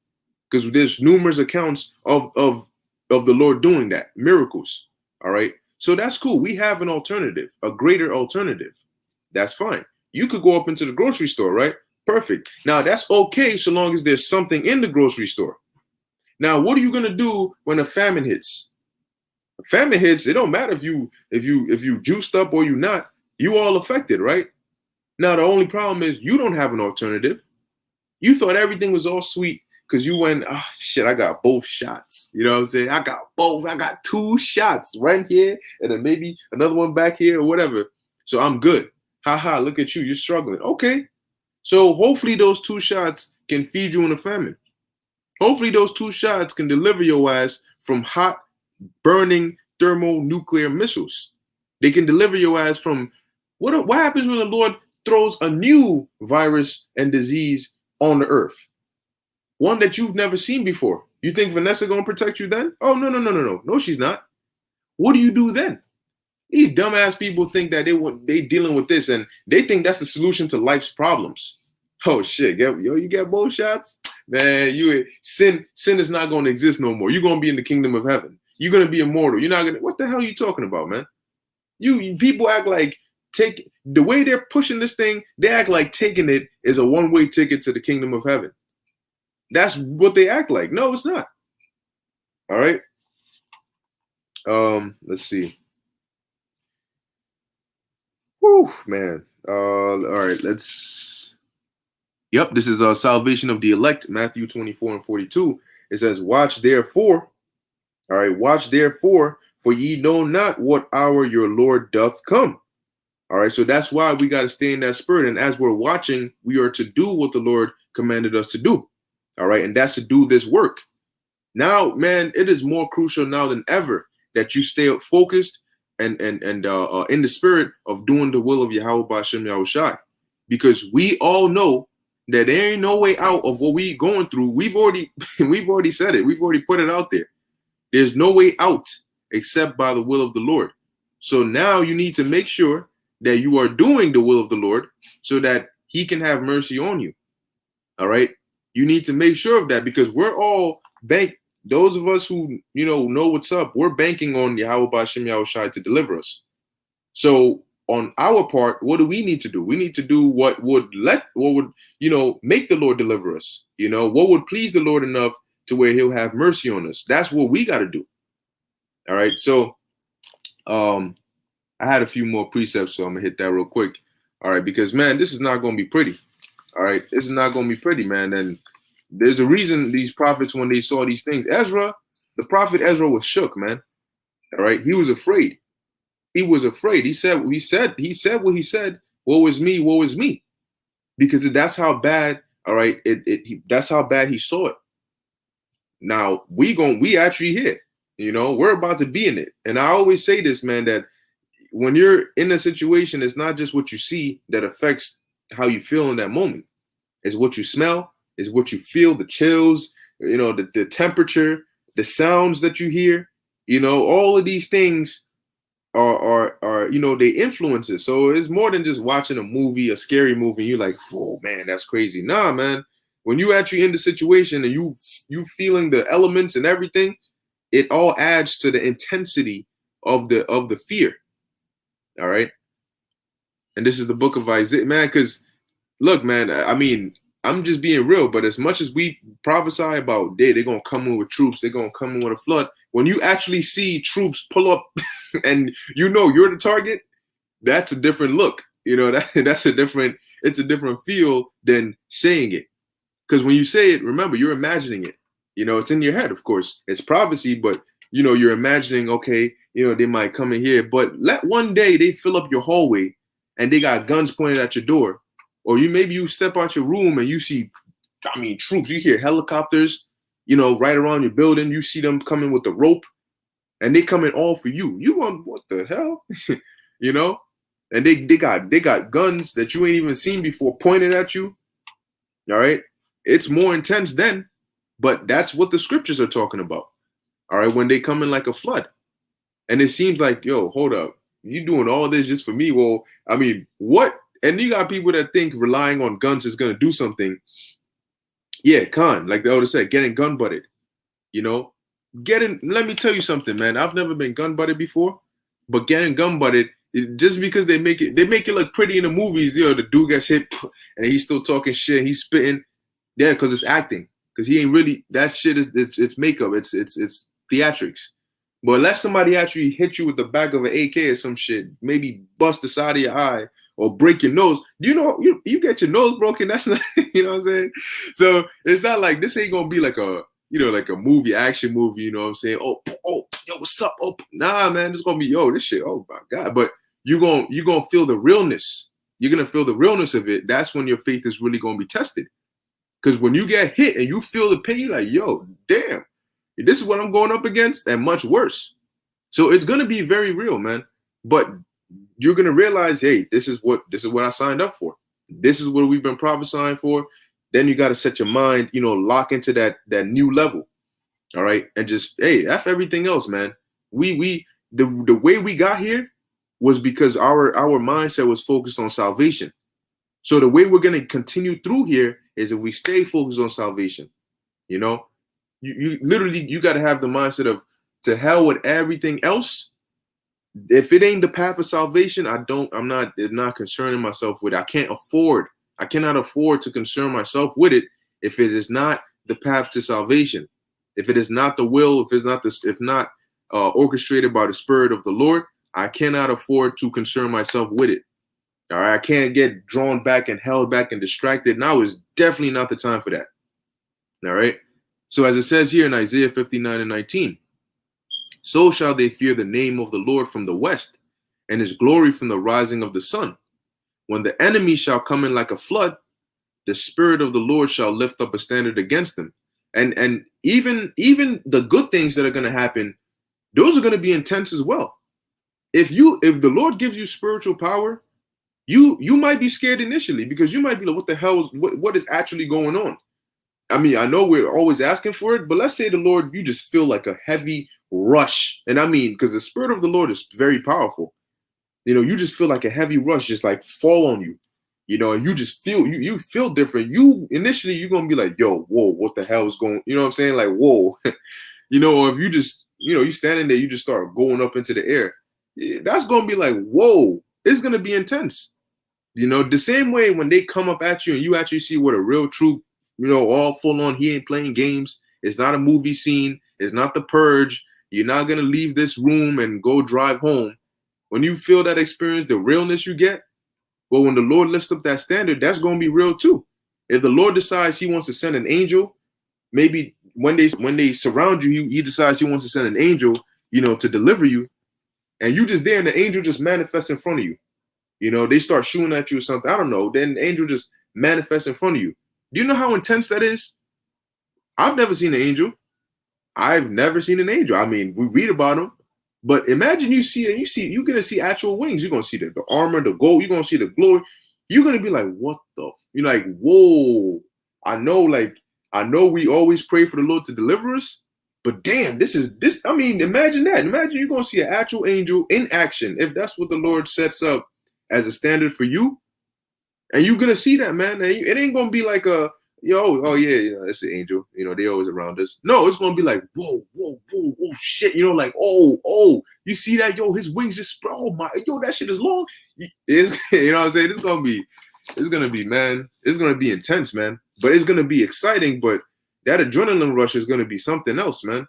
because there's numerous accounts of the Lord doing that, miracles. All right. So that's cool. We have an alternative, a greater alternative. That's fine. You could go up into the grocery store, right? Perfect. Now that's okay so long as there's something in the grocery store. Now, what are you going to do when a famine hits? A famine hits, it don't matter if you juiced up or you not, you all affected, right? Now, the only problem is you don't have an alternative. You thought everything was all sweet because you went, oh, shit, I got both shots. You know what I'm saying? I got both. I got 2 shots right here and then maybe another one back here or whatever. So I'm good. Haha, look at you. You're struggling. Okay. So hopefully those 2 shots can feed you in a famine. Hopefully those 2 shots can deliver your ass from hot, burning thermonuclear missiles. They can deliver your ass from what happens when the Lord throws a new virus and disease on the earth, one that you've never seen before. You think Vanessa gonna protect you then? Oh, no, she's not. What do you do then? These dumbass people think that they dealing with this and they think that's the solution to life's problems. Oh shit, you get both shots, man. Sin is not gonna exist no more. You're gonna be in the kingdom of heaven. You're gonna be immortal. You're not gonna. What the hell are you talking about, man? You people act like the way they're pushing this thing. They act like taking it is a one-way ticket to the kingdom of heaven. That's what they act like. No, it's not. All right. Let's see. Whew, man. All right. Yep. This is salvation of the elect. Matthew 24:42. It says, "Watch therefore." All right, watch therefore, for ye know not what hour your Lord doth come. All right, so that's why we got to stay in that spirit. And as we're watching, we are to do what the Lord commanded us to do. All right, and that's to do this work. Now, man, it is more crucial now than ever that you stay focused and in the spirit of doing the will of Yahweh B'Shem Yahushai, because we all know that there ain't no way out of what we going through. We've already said it. We've already put it out there. There's no way out except by the will of the Lord. So now you need to make sure that you are doing the will of the Lord so that he can have mercy on you. All right. You need to make sure of that, because we're all those of us who, know what's up. We're banking on Yahweh B'Shem Yahushai to deliver us. So on our part, what do we need to do? We need to do what would make the Lord deliver us. What would please the Lord enough to where he'll have mercy on us. That's what we got to do. All right. So I had a few more precepts, so I'm gonna hit that real quick. All right, because man, this is not gonna be pretty. All right, this is not gonna be pretty, man. And there's a reason these prophets, when they saw these things, Ezra, the prophet Ezra was shook, man. All right, he was afraid. He was afraid. He said what he said. Woe is me, woe is me. Because that's how bad, all right, that's how bad he saw it. Now we actually here, you know, we're about to be in it. And I always say this, man, that when you're in a situation, it's not just what you see that affects how you feel in that moment. It's what you smell, it's what you feel, the chills, you know, the temperature, the sounds that you hear, you know, all of these things are you know, they influence it. So it's more than just watching a movie, a scary movie. You're like, oh man, that's crazy. Nah, man. When you actually in the situation and you feeling the elements and everything, it all adds to the intensity of the fear. All right. And this is the book of Isaiah, man, because look, man, I mean, I'm just being real, but as much as we prophesy about they're going to come in with troops, they're going to come in with a flood, when you actually see troops pull up and you know you're the target, that's a different look. You know, it's a different feel than saying it. Because when you say it, remember, you're imagining it. You know, it's in your head, of course. It's prophecy, but, you know, you're imagining, okay, you know, they might come in here, but let one day they fill up your hallway and they got guns pointed at your door. Or maybe you step out your room and you see, I mean, troops. You hear helicopters, you know, right around your building. You see them coming with the rope, and they coming all for you. You want what the hell, you know? And they got guns that you ain't even seen before pointed at you. All right, it's more intense then, but that's what the scriptures are talking about. All right, when they come in like a flood, and it seems like, yo, hold up, you doing all this just for me? Well, I mean, what? And you got people that think relying on guns is going to do something. Yeah, like the elder said, getting gun butted. You know, let me tell you something, man. I've never been gun butted before, but getting gun butted, just because they make it look pretty in the movies, you know, the dude gets hit and he's still talking shit, he's spitting. Yeah, because it's acting. Because he ain't really, that shit is, it's makeup, it's theatrics. But unless somebody actually hit you with the back of an AK or some shit, maybe bust the side of your eye, or break your nose, you know, you get your nose broken. That's not, you know what I'm saying? So it's not like this ain't gonna be like a, you know, like a movie, action movie, you know what I'm saying? Oh, yo, what's up? Oh, nah, man, it's gonna be, yo, this shit, oh my God. But you're gonna feel the realness. You're gonna feel the realness of it. That's when your faith is really gonna be tested. Because when you get hit and you feel the pain, you're like, yo, damn, this is what I'm going up against, and much worse. So it's gonna be very real, man. But you're gonna realize, hey, this is what I signed up for. This is what we've been prophesying for. Then you got to set your mind, you know, lock into that new level. All right, and just, hey, F everything else, man. The way we got here was because our mindset was focused on salvation. So the way we're gonna continue through here is if we stay focused on salvation. You know, you literally you got to have the mindset of, to hell with everything else. If it ain't the path of salvation, I'm not concerning myself with it. I cannot afford to concern myself with it if it is not the path to salvation. If it is not the will, if not orchestrated by the Spirit of the Lord, I cannot afford to concern myself with it. All right, I can't get drawn back and held back and distracted. Now is definitely not the time for that. All right. So as it says here in Isaiah 59:19. So shall they fear the name of the Lord from the west, and his glory from the rising of the sun. When the enemy shall come in like a flood, the Spirit of the Lord shall lift up a standard against them. And even the good things that are going to happen, those are going to be intense as well. If the Lord gives you spiritual power, you might be scared initially, because you might be like, what the hell what is actually going on? I mean, I know we're always asking for it, but let's say the Lord, you just feel like a heavy rush. And I mean, because the Spirit of the Lord is very powerful. You know, you just feel like a heavy rush just like fall on you, you know, and you just feel, you feel different. Initially, you're going to be like, yo, whoa, what the hell is going, you know what I'm saying? Like, whoa, you know, or if you just, you know, you standing there, you just start going up into the air. That's going to be like, whoa, it's going to be intense. You know, the same way when they come up at you and you actually see what a real troop, you know, all full on, he ain't playing games. It's not a movie scene. It's not The Purge. You're not gonna leave this room and go drive home. When you feel that experience, the realness you get, well, when the Lord lifts up that standard, that's gonna be real too. If the Lord decides He wants to send an angel, maybe when they surround you, He decides He wants to send an angel, to deliver you, and you just there, and the angel just manifests in front of you. They start shooting at you or something. I don't know. Then the angel just manifests in front of you. Do you know how intense that is? I've never seen an angel. I've never seen an angel. I mean, we read about them, but imagine you're gonna see actual wings. You're gonna see the armor, the gold. You're gonna see the glory. You're gonna be like, what the? You're like, whoa. I know we always pray for the Lord to deliver us, but damn, this. I mean, imagine that. Imagine you're gonna see an actual angel in action. If that's what the Lord sets up as a standard for you, and you're gonna see that, man. It ain't gonna be like oh yeah, it's an angel. They always around us. No, it's gonna be like, whoa, shit. Like, oh, you see that? Yo, his wings just spread. Oh my, yo, that shit is long. It's, what I'm saying? It's gonna be, man. It's gonna be intense, man. But it's gonna be exciting. But that adrenaline rush is gonna be something else, man.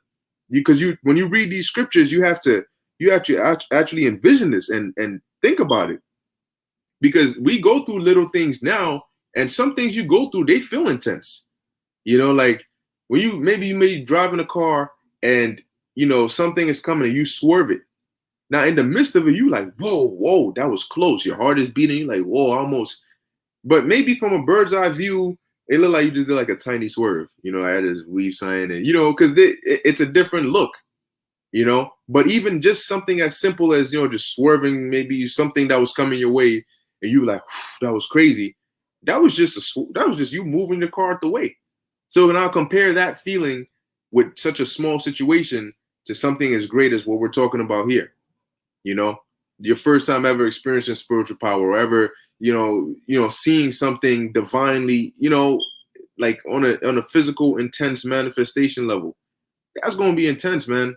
Because when you read these scriptures, you have to actually envision this and think about it. Because we go through little things now. And some things you go through, they feel intense. Like when you may drive in a car and, something is coming and you swerve it. Now, in the midst of it, you like, whoa, that was close. Your heart is beating. You like, whoa, almost. But maybe from a bird's eye view, it looked like you just did like a tiny swerve. I had this weave sign and, because it's a different look, But even just something as simple as, just swerving, maybe something that was coming your way and you were like, that was crazy. That was just you moving the car out the way. So now compare that feeling with such a small situation to something as great as what we're talking about here. Your first time ever experiencing spiritual power, or ever, seeing something divinely, like on a physical, intense manifestation level. That's gonna be intense, man.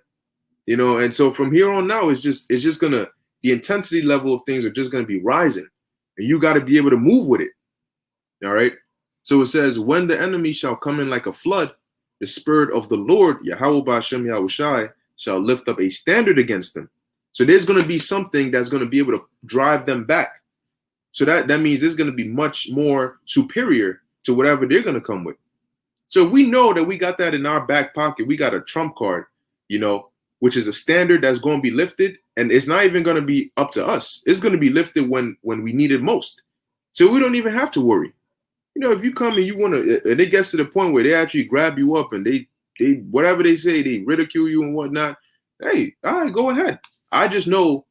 And so from here on now, it's just the intensity level of things are just gonna be rising, and you got to be able to move with it. All right. So it says, when the enemy shall come in like a flood, the spirit of the Lord, Yahweh Ba'ashem Yahushai, shall lift up a standard against them. So there's going to be something that's going to be able to drive them back. So that means it's going to be much more superior to whatever they're going to come with. So if we know that we got that in our back pocket, we got a trump card, which is a standard that's going to be lifted. And it's not even going to be up to us. It's going to be lifted when we need it most. So we don't even have to worry. If you come and you want to, and it gets to the point where they actually grab you up and they whatever they say, they ridicule you and whatnot. Hey, all right, go ahead. I just know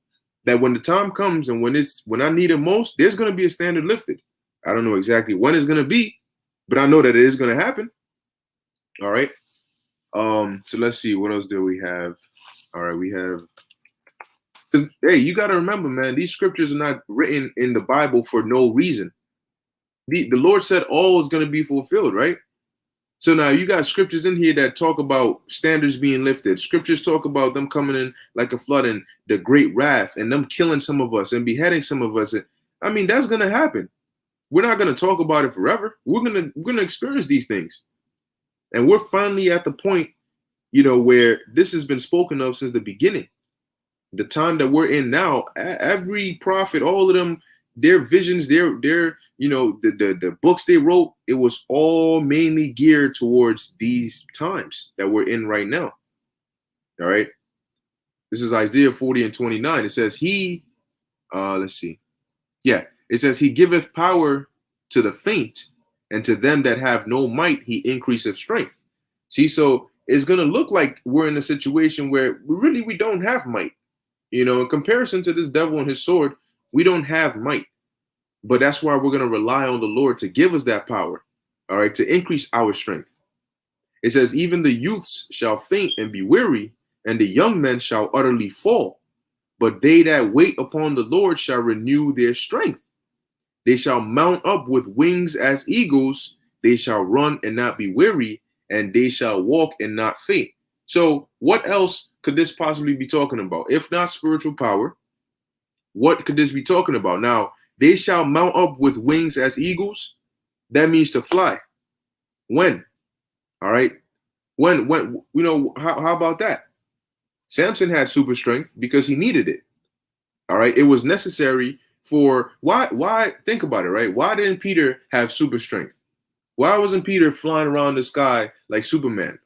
that when the time comes and when I need it most, there's going to be a standard lifted. I don't know exactly when it's going to be, but I know that it is going to happen. All right. So let's see. What else do we have? All right. We have, hey, you got to remember, man, these scriptures are not written in the Bible for no reason. The Lord said all is going to be fulfilled, right? So now you got scriptures in here that talk about standards being lifted. Scriptures talk about them coming in like a flood and the great wrath and them killing some of us and beheading some of us. I mean, that's going to happen. We're not going to talk about it forever. We're going to experience these things. And we're finally at the point, where this has been spoken of since the beginning. The time that we're in now, every prophet, all of them, their visions, their the books they wrote, it was all mainly geared towards these times that we're in right now. All right. This is Isaiah 40 and 29. It says let's see. Yeah, it says he giveth power to the faint, and to them that have no might he increaseth strength. See, so it's gonna look like we're in a situation where we don't have might. In comparison to this devil and his sword, we don't have might, but that's why we're going to rely on the Lord to give us that power, all right, to increase our strength. It says, even the youths shall faint and be weary, and the young men shall utterly fall. But they that wait upon the Lord shall renew their strength. They shall mount up with wings as eagles. They shall run and not be weary, and they shall walk and not faint. So what else could this possibly be talking about? If not spiritual power, what could this be talking about? Now, they shall mount up with wings as eagles. That means to fly. When? All right. When, how about that? Samson had super strength because he needed it. All right. It was necessary for why think about it, right? Why didn't Peter have super strength? Why wasn't Peter flying around the sky like Superman?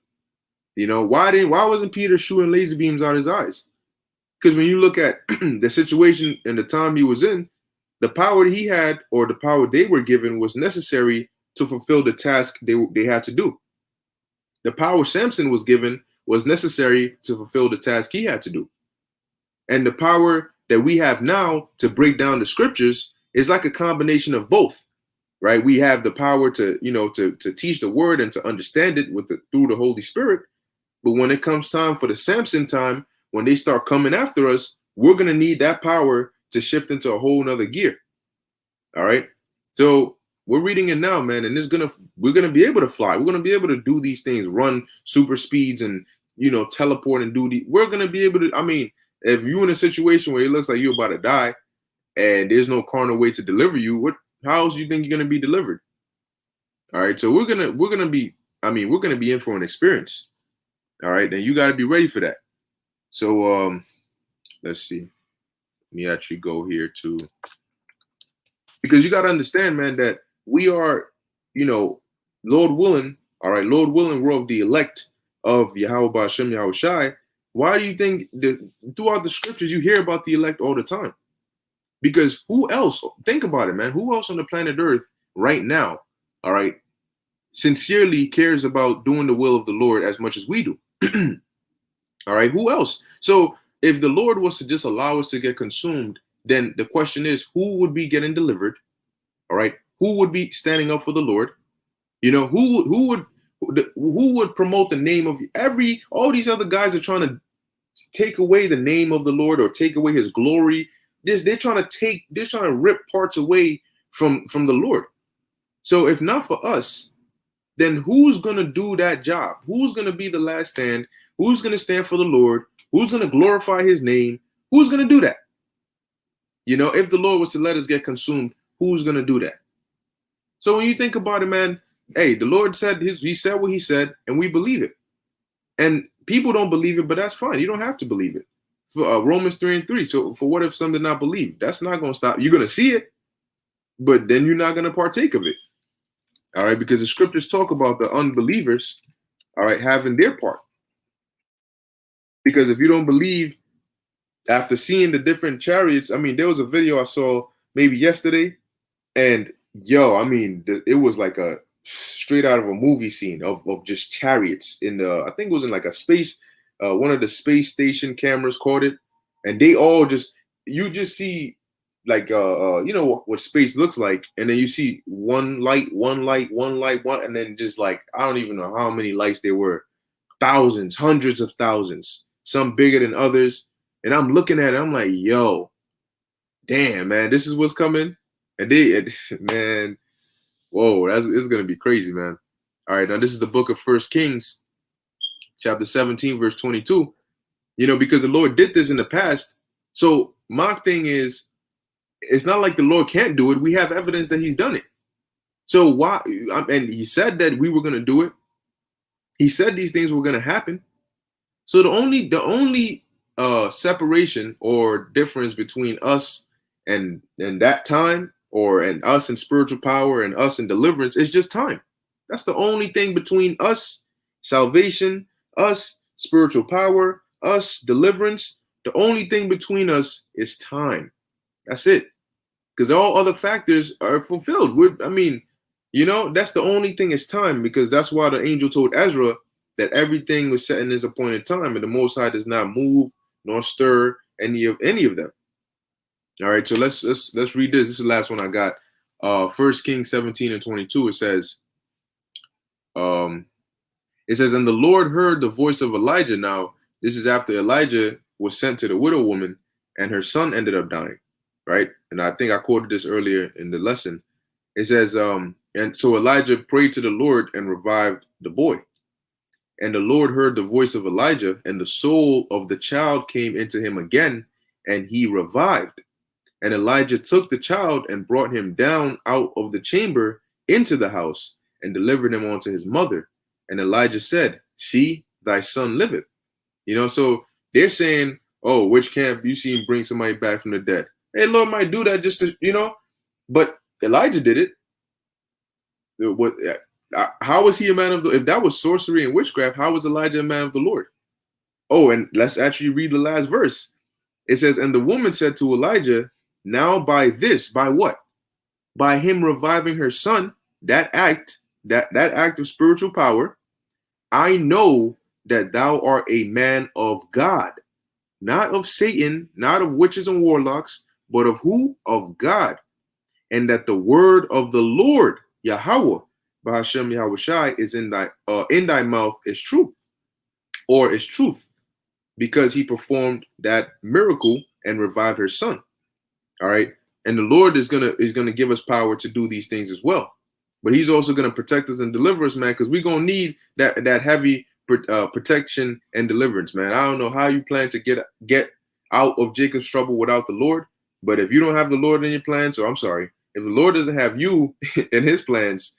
You know, why wasn't Peter shooting laser beams out his eyes? Because when you look at the situation and the time he was in, the power he had or the power they were given was necessary to fulfill the task they had to do. The power Samson was given was necessary to fulfill the task he had to do. And the power that we have now to break down the scriptures is like a combination of both, right? We have the power to, to teach the word and to understand it through the Holy Spirit. But when it comes time for the Samson time, when they start coming after us, we're going to need that power to shift into a whole nother gear. All right. So we're reading it now, man, and we're gonna be able to fly. We're gonna be able to do these things, run super speeds, and teleport and we're gonna be able to. I mean, if you're in a situation where it looks like you're about to die, and there's no carnal way to deliver you, how else do you think you're gonna be delivered? All right, so we're gonna be in for an experience. All right, and you got to be ready for that. So let's see. Let me actually go here too, because you got to understand, man, that we are, Lord willing, all right, Lord willing, we're of the elect of Yahweh Ba'ashem Yahushai. Why do you think that throughout the scriptures you hear about the elect all the time? Because who else, think about it, man, who else on the planet Earth right now, all right, sincerely cares about doing the will of the Lord as much as we do? All right, who else? So if the Lord was to just allow us to get consumed, then the question is, who would be getting delivered? All right, who would be standing up for the Lord? Who would promote the name of all these other guys are trying to take away the name of the Lord or take away his glory. They're trying to rip parts away from the Lord. So if not for us, then who's going to do that job? Who's going to be the last stand? Who's going to stand for the Lord? Who's going to glorify his name? Who's going to do that? If the Lord was to let us get consumed, who's going to do that? So when you think about it, man, hey, the Lord said he said what he said, and we believe it. And people don't believe it, but that's fine. You don't have to believe it. For Romans 3:3. So for what if some did not believe? That's not going to stop. You're going to see it, but then you're not going to partake of it. All right, because the scriptures talk about the unbelievers, all right, having their part. Because if you don't believe after seeing the different chariots, I mean, there was a video I saw maybe yesterday, and it was like a straight out of a movie scene of just chariots I think it was in like a space, one of the space station cameras caught it, and they all you just see like what space looks like, and then you see one light, and then just like I don't even know how many lights there were, thousands, hundreds of thousands, some bigger than others. And I'm looking at it, I'm like, yo, damn, man, this is what's coming. And man, whoa, it's gonna be crazy, man. All right, now this is the book of 1 Kings, chapter 17, verse 22. Because the Lord did this in the past. So my thing is, it's not like the Lord can't do it. We have evidence that he's done it. So why? And he said that we were gonna do it. He said these things were gonna happen. So the only separation or difference between us and that time, and us in spiritual power and us in deliverance, is just time. That's the only thing between us, salvation, us, spiritual power, us, deliverance. The only thing between us is time. That's it. Because all other factors are fulfilled. That's the only thing is time, because that's why the angel told Ezra that everything was set in his appointed time, and the Most High does not move nor stir any of them. All right, so let's read this. This is the last one I got. 1 Kings 17 and 22. It says, and the Lord heard the voice of Elijah. Now, this is after Elijah was sent to the widow woman, and her son ended up dying, right? And I think I quoted this earlier in the lesson. It says, and so Elijah prayed to the Lord and revived the boy. And the Lord heard the voice of Elijah, and the soul of the child came into him again, and he revived. And Elijah took the child and brought him down out of the chamber into the house and delivered him unto his mother. And Elijah said, see, thy son liveth. So they're saying, oh, which camp you seen bring somebody back from the dead? Hey, Lord might do that just to, but Elijah did it. What? How was he a man of the? If that was sorcery and witchcraft, how was Elijah a man of the Lord? Oh, and let's actually read the last verse. It says, and the woman said to Elijah, now by this, by what? By him reviving her son, that act of spiritual power, I know that thou art a man of God, not of Satan, not of witches and warlocks, but of who? Of God. And that the word of the Lord, Yahweh, Bahashem Yahushai, is in thy mouth is true, or is truth, because he performed that miracle and revived her son. All right. And the Lord is gonna give us power to do these things as well. But he's also gonna protect us and deliver us, man, because we're gonna need that heavy protection and deliverance, man. I don't know how you plan to get out of Jacob's trouble without the Lord, but if you don't have the Lord in your plans, or I'm sorry, if the Lord doesn't have you in his plans,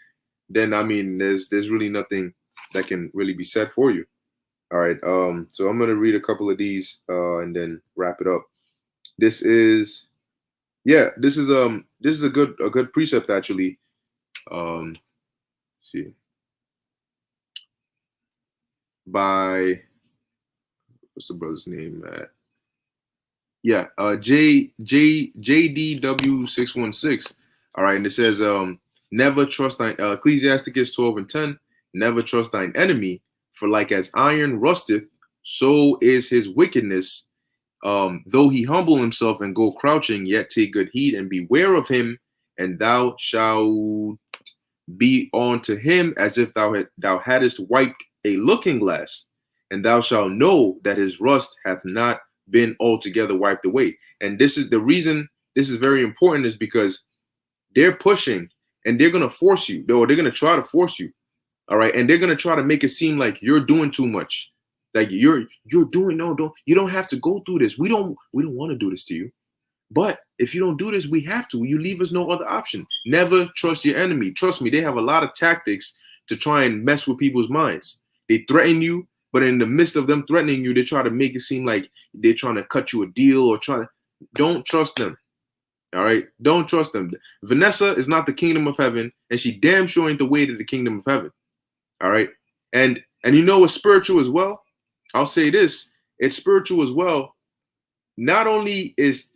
then I mean there's really nothing that can really be said for you. All right. So I'm gonna read a couple of these and then wrap it up. This is a good precept actually. Let's see. By what's the brother's name at? Yeah, JDW616. All right, and it says, never trust thine Ecclesiasticus 12:10, never trust thine enemy, for like as iron rusteth, so is his wickedness. Though he humble himself and go crouching, yet take good heed and beware of him, and thou shalt be unto him as if thou hadst wiped a looking glass, and thou shalt know that his rust hath not been altogether wiped away. And this is the reason this is very important, is because they're pushing and they're going to force you, or they're going to try to force you. All right. And they're going to try to make it seem like you're doing too much. Like you're doing, you don't have to go through this. We don't want to do this to you. But if you don't do this, we have to. You leave us no other option. Never trust your enemy. Trust me, they have a lot of tactics to try and mess with people's minds. They threaten you, but in the midst of them threatening you, they try to make it seem like they're trying to cut you a deal or don't trust them. All right? Don't trust them. Vanessa is not the kingdom of heaven, and she damn sure ain't the way to the kingdom of heaven. All right? And you know what's spiritual as well? I'll say this. It's spiritual as well. Not only is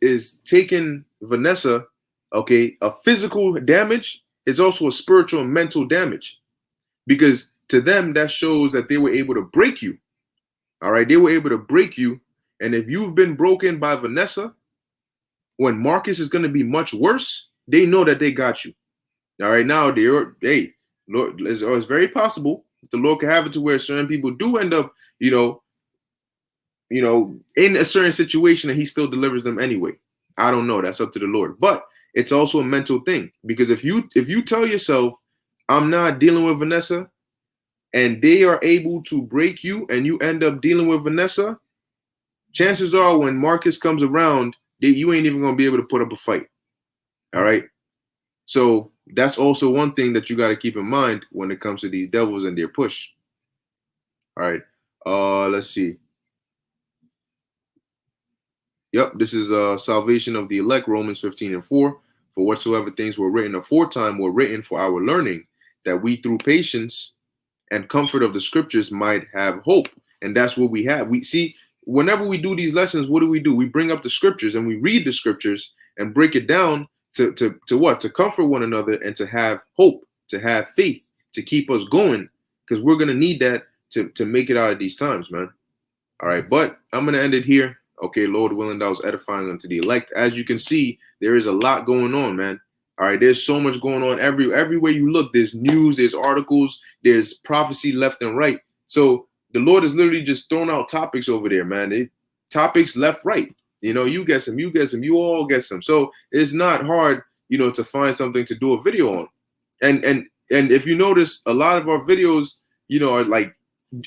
taking Vanessa, okay, a physical damage, it's also a spiritual and mental damage. Because to them, that shows that they were able to break you. All right, they were able to break you. And if you've been broken by Vanessa, when Marcus is going to be much worse, they know that they got you. All right, now Lord, it's very possible the Lord can have it to where certain people do end up, in a certain situation, and he still delivers them anyway. I don't know. That's up to the Lord. But it's also a mental thing, because if you tell yourself, I'm not dealing with Vanessa, and they are able to break you and you end up dealing with Vanessa, chances are when Marcus comes around, you ain't even going to be able to put up a fight. All right. So that's also one thing that you got to keep in mind when it comes to these devils and their push. All right. Let's see. Yep, this is salvation of the elect, Romans 15:4. For whatsoever things were written aforetime were written for our learning, that we through patience and comfort of the scriptures might have hope. And that's what we have. We see, whenever we do these lessons, what do? We bring up the scriptures and we read the scriptures and break it down to what? To comfort one another and to have hope, to have faith, to keep us going, because we're going to need that to make it out of these times, man. All right, but I'm going to end it here. Okay, Lord willing, that was edifying unto the elect. As you can see, there is a lot going on, man. All right, there's so much going on everywhere you look. There's news, there's articles, there's prophecy left and right. So the Lord is literally just throwing out topics over there, man. Topics left, right. You get some, you all get some. So it's not hard, to find something to do a video on. And if you notice, a lot of our videos, are like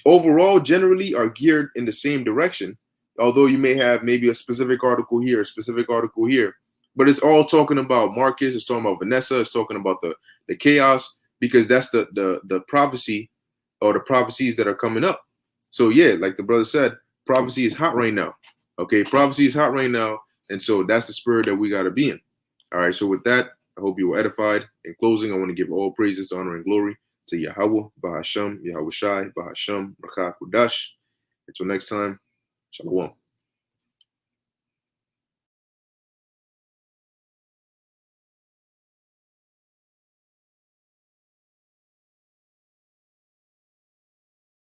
overall generally are geared in the same direction. Although you may have maybe a specific article here, a specific article here, but it's all talking about Marcus, it's talking about Vanessa, it's talking about the chaos, because that's the prophecy or the prophecies that are coming up. So yeah, like the brother said, prophecy is hot right now. Okay, prophecy is hot right now, and so that's the spirit that we got to be in. All right, so with that, I hope you were edified. In closing, I want to give all praises, honor, and glory to Yahweh, Bahasham, Yahweh Shai, Bahasham, Rakah Kudash. Until next time, Shalom.